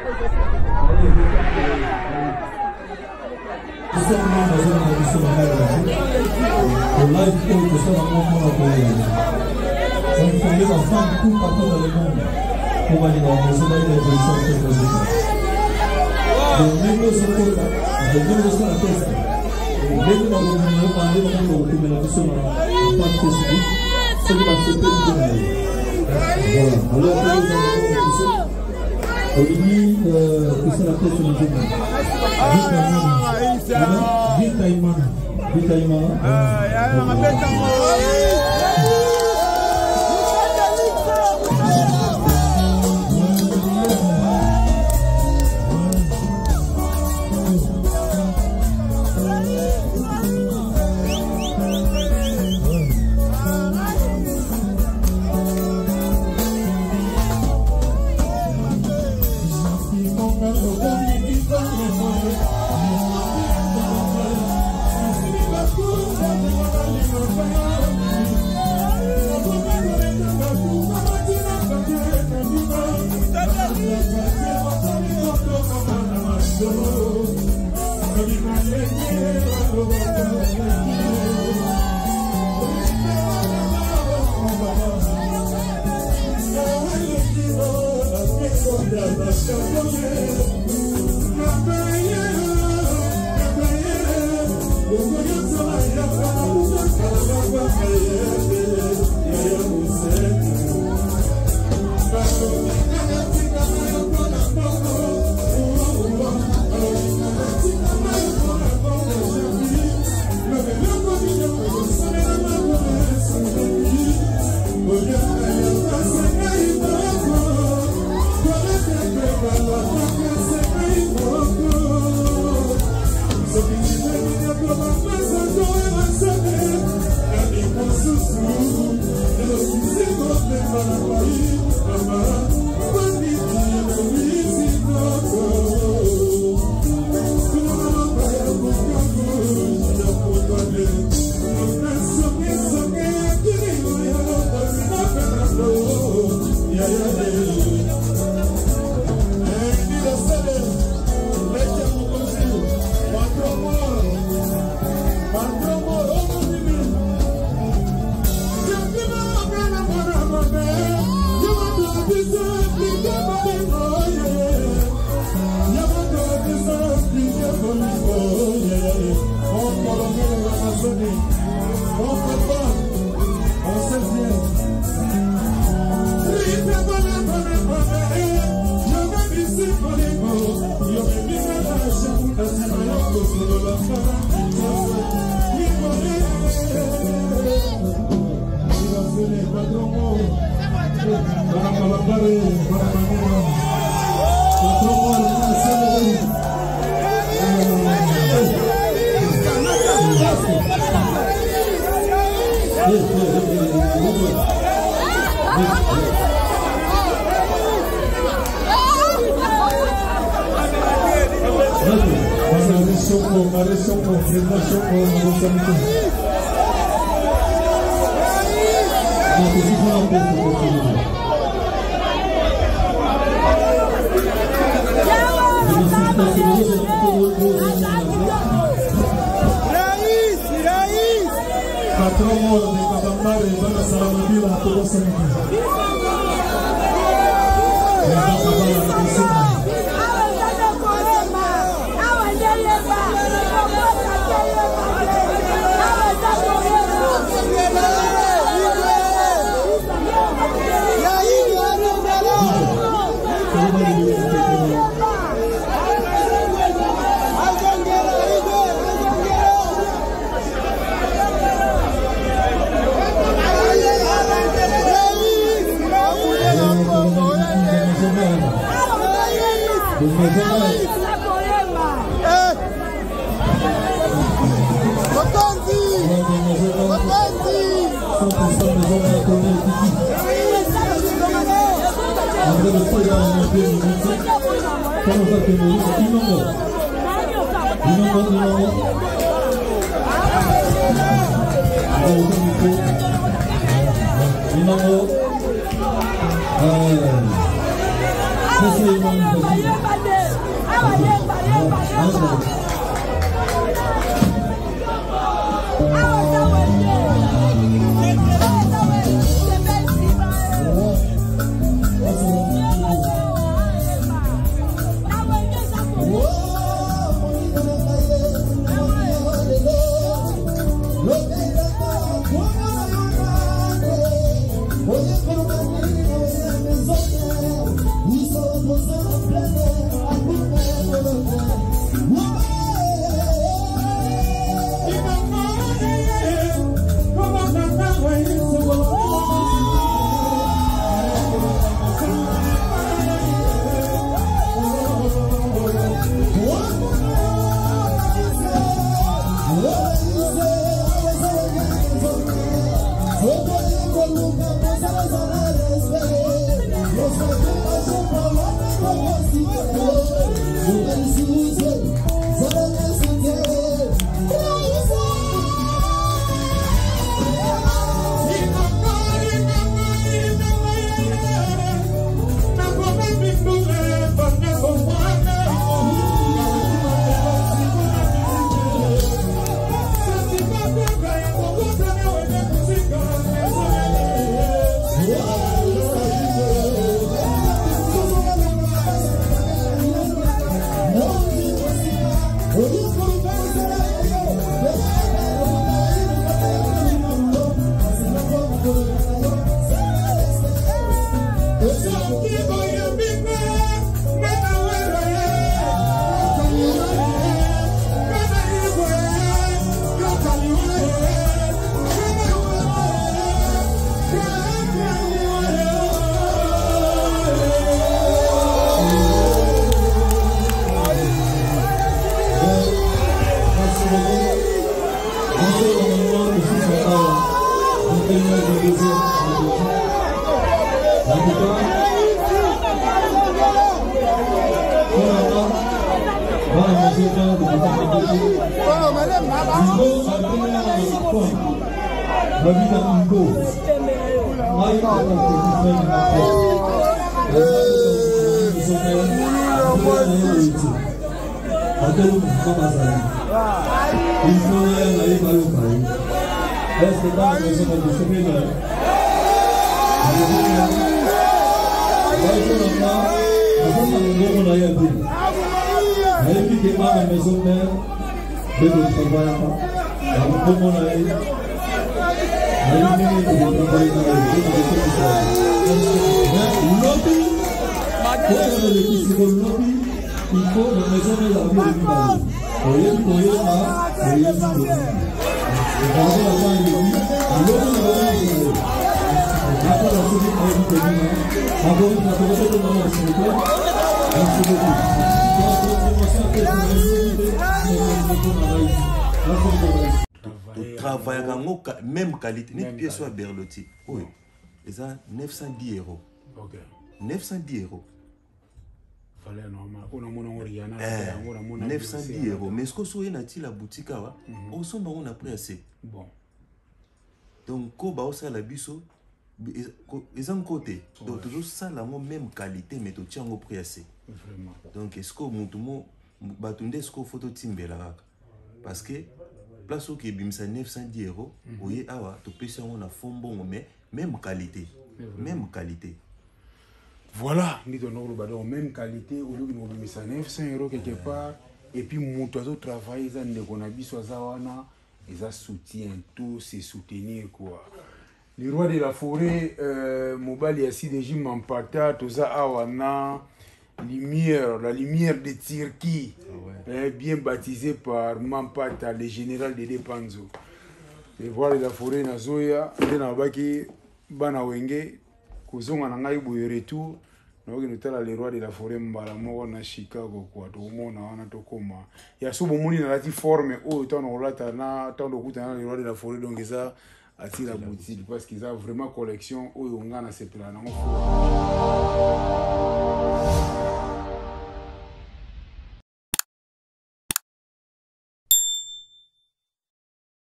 Terima kasih. Travailler même qualité, une pièce soit Berlotti. Oui. Et ça, 910 €. Ok. 910 €. Fallait normal. On a mon Oriana. 910 €. Mais ce que soit la boutique, on s'en a pris assez. Bon. Donc, quand on a la biso, ils ont côté. Donc, toujours ça, la même qualité, mais tu tiens au prix assez. Vraiment. Donc, est-ce que mon batunde, est-ce que photo timbe là? Parce que place où qui bimsa 910 €, oui, awa, tu peux on a fond bon, mais même qualité. Même qualité. Voilà, nous avons même qualité, au lieu de nous mettre 900 € quelque part, et puis mon oiseau travaille, ils soutiennent tout, c'est soutenir quoi. Les rois de la forêt, Mobali a si déjà m'empata, tout ça awana, lumière, la lumière de Turquie, bien baptisé par Mampata, le général de Depanzo. Les rois de la forêt Nazoya, Denabaki, Banawenge, Kozonga Nangai Boyeretu, nous avons les rois de la forêt Mbalamoko na Chicago quoi, tout le monde a tokoma. Il y a souvent moni na la forme où tant on l'a na tant de coups dans les rois de la forêt donc ça attire la boutique parce qu'ils ont vraiment collection où on a cette là.